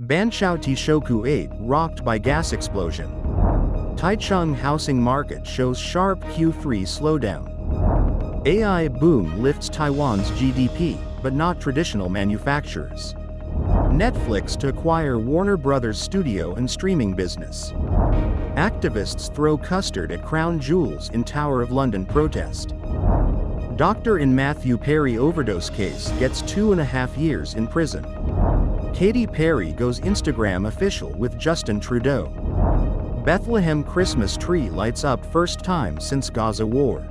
Banqiao Teishoku 8 rocked by gas explosion. Taichung housing market shows sharp Q3 slowdown. AI boom lifts Taiwan's GDP, but not traditional manufacturers. Netflix to acquire Warner Bros. Studio and streaming business. Activists throw Custard at Crown Jewels in Tower of London protest. Doctor in Matthew Perry overdose case gets 2.5 years in prison. Katy Perry goes Instagram official with Justin Trudeau. Bethlehem Christmas tree lights up first time since Gaza war.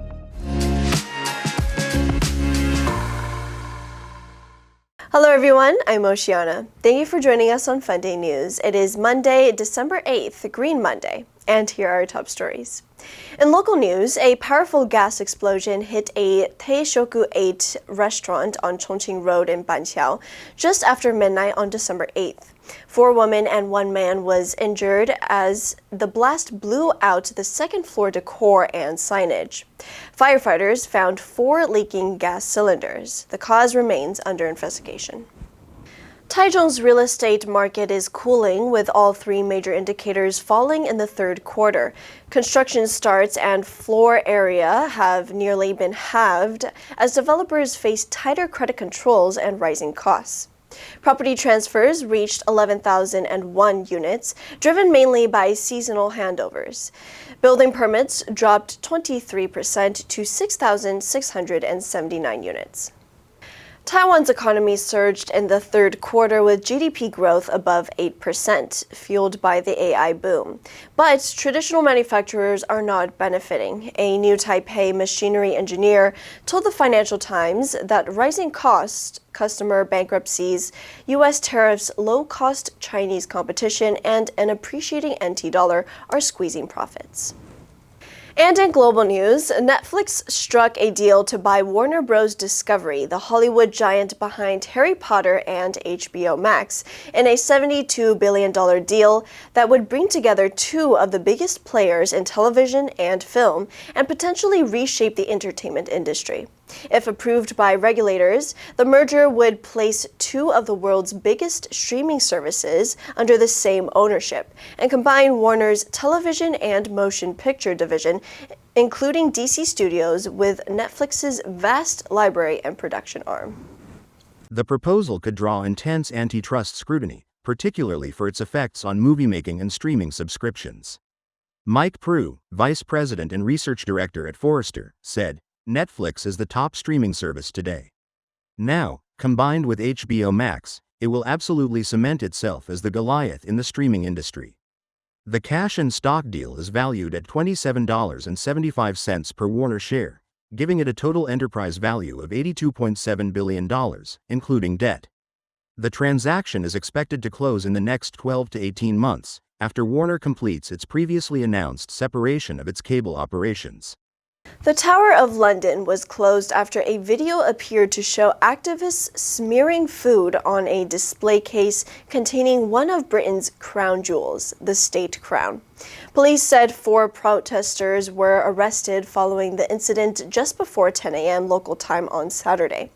Hello everyone, I'm Oceana. Thank you for joining us on FUNDAY News. It is Monday, December 8th, Green Monday, and here are our top stories. In local news, a powerful gas explosion hit a Teishoku 8 restaurant on Chongqing Road in Banqiao just after midnight on December 8th. 4 women and 1 man was injured as the blast blew out the second floor decor and signage. Firefighters found 4 leaking gas cylinders. The cause remains under investigation. Taichung's real estate market is cooling, with all 3 major indicators falling in the third quarter. Construction starts and floor area have nearly been halved as developers face tighter credit controls and rising costs. Property transfers reached 11,001 units, driven mainly by seasonal handovers. Building permits dropped 23% to 6,679 units. Taiwan's economy surged in the third quarter with GDP growth above 8%, fueled by the AI boom. But traditional manufacturers are not benefiting. A new Taipei machinery engineer told the Financial Times that rising costs, customer bankruptcies, U.S. tariffs, low-cost Chinese competition, and an appreciating NT dollar are squeezing profits. And in global news, Netflix struck a deal to buy Warner Bros. Discovery, the Hollywood giant behind Harry Potter and HBO Max, in a $72 billion deal that would bring together 2 of the biggest players in television and film and potentially reshape the entertainment industry. If approved by regulators, the merger would place 2 of the world's biggest streaming services under the same ownership and combine Warner's television and motion picture division, including DC Studios, with Netflix's vast library and production arm. The proposal could draw intense antitrust scrutiny, particularly for its effects on movie-making and streaming subscriptions. Mike Prue, vice president and research director at Forrester, said, Netflix is the top streaming service today. Now, combined with HBO Max, it will absolutely cement itself as the Goliath in the streaming industry. The cash and stock deal is valued at $27.75 per Warner share, giving it a total enterprise value of $82.7 billion, including debt. The transaction is expected to close in the next 12 to 18 months, after Warner completes its previously announced separation of its cable operations. The Tower of London was closed after a video appeared to show activists smearing food on a display case containing one of Britain's crown jewels, the state crown. Police said 4 protesters were arrested following the incident just before 10 a.m. local time on Saturday.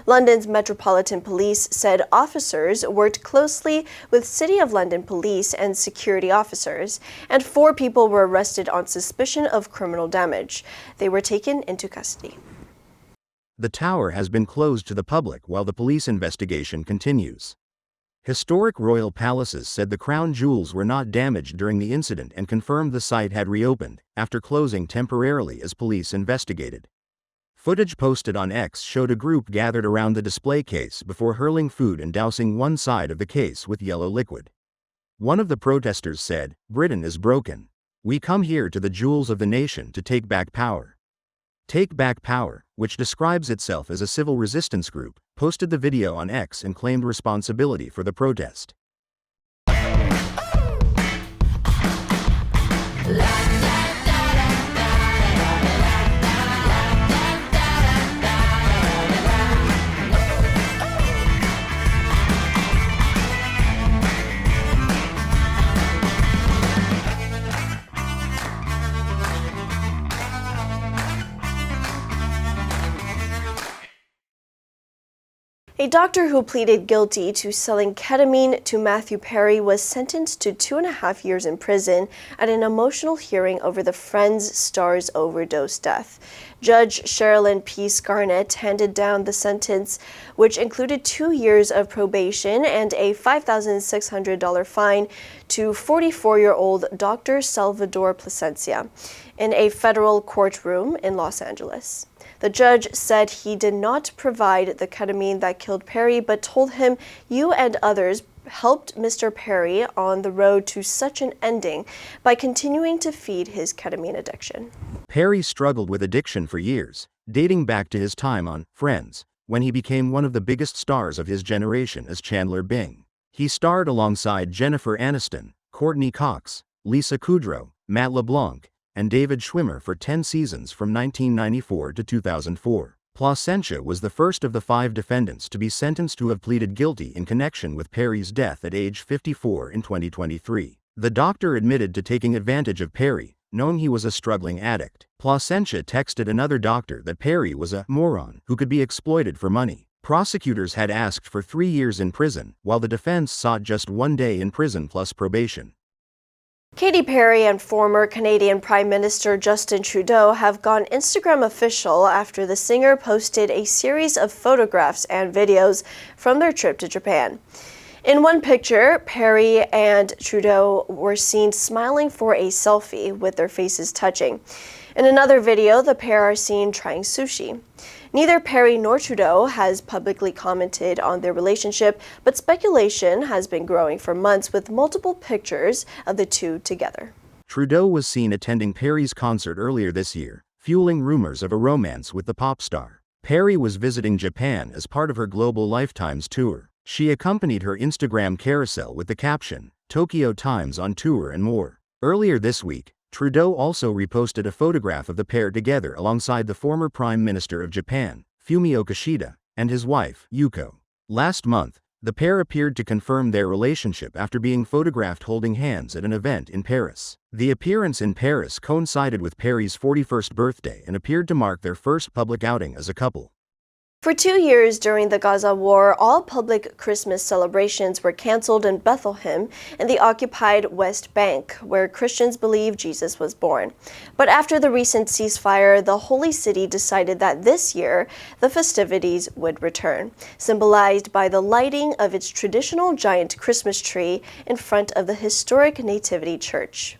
London's Metropolitan Police said officers worked closely with City of London police and security officers, and 4 people were arrested on suspicion of criminal damage. They were taken into custody. The tower has been closed to the public while the police investigation continues. Historic royal palaces said the crown jewels were not damaged during the incident and confirmed the site had reopened, after closing temporarily as police investigated. Footage posted on X showed a group gathered around the display case before hurling food and dousing one side of the case with yellow liquid. One of the protesters said, "Britain is broken. We come here to the jewels of the nation to take back power." Take Back Power, which describes itself as a civil resistance group, posted the video on X and claimed responsibility for the protest. A A doctor who pleaded guilty to selling ketamine to Matthew Perry was sentenced to 2.5 years in prison at an emotional hearing over the Friends star's overdose death. Judge Sherilyn P. Scarnett handed down the sentence, which included 2 years of probation and a $5,600 fine to 44-year-old Dr. Salvador Plasencia in a federal courtroom in Los Angeles. The judge said he did not provide the ketamine that killed Perry, but told him, "You and others helped Mr. Perry on the road to such an ending by continuing to feed his ketamine addiction." Perry struggled with addiction for years, dating back to his time on Friends, when he became one of the biggest stars of his generation as Chandler Bing. He starred alongside Jennifer Aniston, Courtney Cox, Lisa Kudrow, Matt LeBlanc, and David Schwimmer for 10 seasons from 1994 to 2004. Plasencia was the first of the 5 defendants to be sentenced to have pleaded guilty in connection with Perry's death at age 54 in 2023. The doctor admitted to taking advantage of Perry, knowing he was a struggling addict. Plasencia texted another doctor that Perry was a moron who could be exploited for money. Prosecutors had asked for 3 years in prison, while the defense sought just 1 day in prison plus probation. Katy Perry and former Canadian Prime Minister Justin Trudeau have gone Instagram official after the singer posted a series of photographs and videos from their trip to Japan. In one picture, Perry and Trudeau were seen smiling for a selfie with their faces touching. In another video, the pair are seen trying sushi. Neither Perry nor Trudeau has publicly commented on their relationship, but speculation has been growing for months with multiple pictures of the two together. Trudeau was seen attending Perry's concert earlier this year, fueling rumors of a romance with the pop star. Perry was visiting Japan as part of her Global Lifetimes tour. She accompanied her Instagram carousel with the caption, "Tokyo Times on tour and more." Earlier this week, Trudeau also reposted a photograph of the pair together alongside the former Prime Minister of Japan, Fumio Kishida, and his wife, Yuko. Last month, the pair appeared to confirm their relationship after being photographed holding hands at an event in Paris. The appearance in Paris coincided with Perry's 41st birthday and appeared to mark their first public outing as a couple. For 2 years during the Gaza war, all public Christmas celebrations were canceled in Bethlehem in the occupied West Bank, where Christians believe Jesus was born. But after the recent ceasefire, the Holy City decided that this year, the festivities would return, symbolized by the lighting of its traditional giant Christmas tree in front of the historic Nativity Church.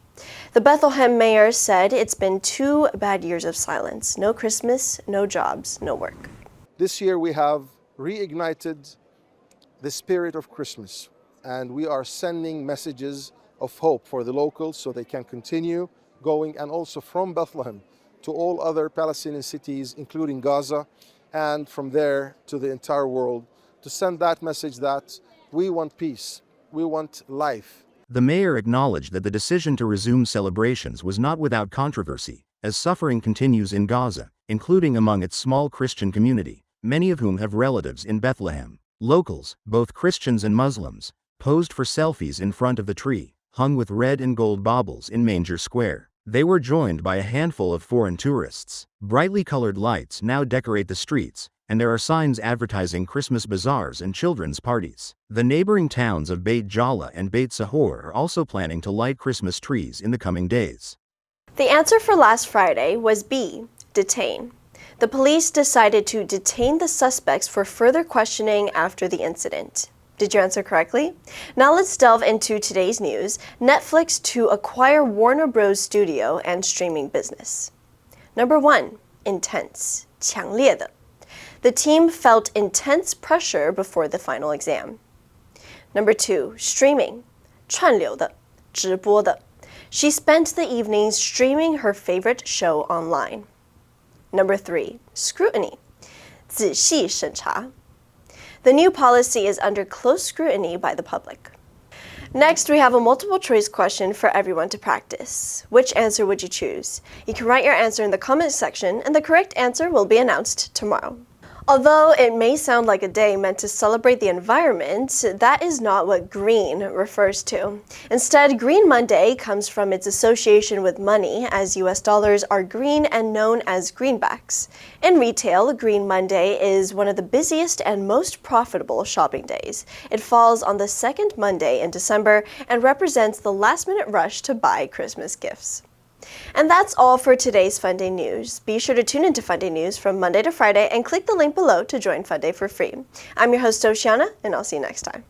The Bethlehem mayor said it's been 2 bad years of silence. No Christmas, no jobs, no work. This year we have reignited the spirit of Christmas, and we are sending messages of hope for the locals so they can continue going, and also from Bethlehem to all other Palestinian cities, including Gaza, and from there to the entire world, to send that message that we want peace, we want life. The mayor acknowledged that the decision to resume celebrations was not without controversy, as suffering continues in Gaza, including among its small Christian community, many of whom have relatives in Bethlehem. Locals, both Christians and Muslims, posed for selfies in front of the tree, hung with red and gold baubles in Manger Square. They were joined by a handful of foreign tourists. Brightly colored lights now decorate the streets, and there are signs advertising Christmas bazaars and children's parties. The neighboring towns of Beit Jala and Beit Sahor are also planning to light Christmas trees in the coming days. The answer for last Friday was B, detain. The police decided to detain the suspects for further questioning after the incident. Did you answer correctly? Now let's delve into today's news. Netflix to acquire Warner Bros. Studio and streaming business. Number 1, intense, 强烈的. The team felt intense pressure before the final exam. Number 2, streaming, 串流的,直播的. She spent the evenings streaming her favorite show online. Number 3, scrutiny, 仔细审查. The new policy is under close scrutiny by the public. Next, we have a multiple choice question for everyone to practice. Which answer would you choose? You can write your answer in the comment section, and the correct answer will be announced tomorrow. Although it may sound like a day meant to celebrate the environment, that is not what green refers to. Instead, Green Monday comes from its association with money, as US dollars are green and known as greenbacks. In retail, Green Monday is one of the busiest and most profitable shopping days. It falls on the second Monday in December and represents the last-minute rush to buy Christmas gifts. And that's all for today's FUNDAY News. Be sure to tune into FUNDAY News from Monday to Friday and click the link below to join FUNDAY for free. I'm your host, Oceana, and I'll see you next time.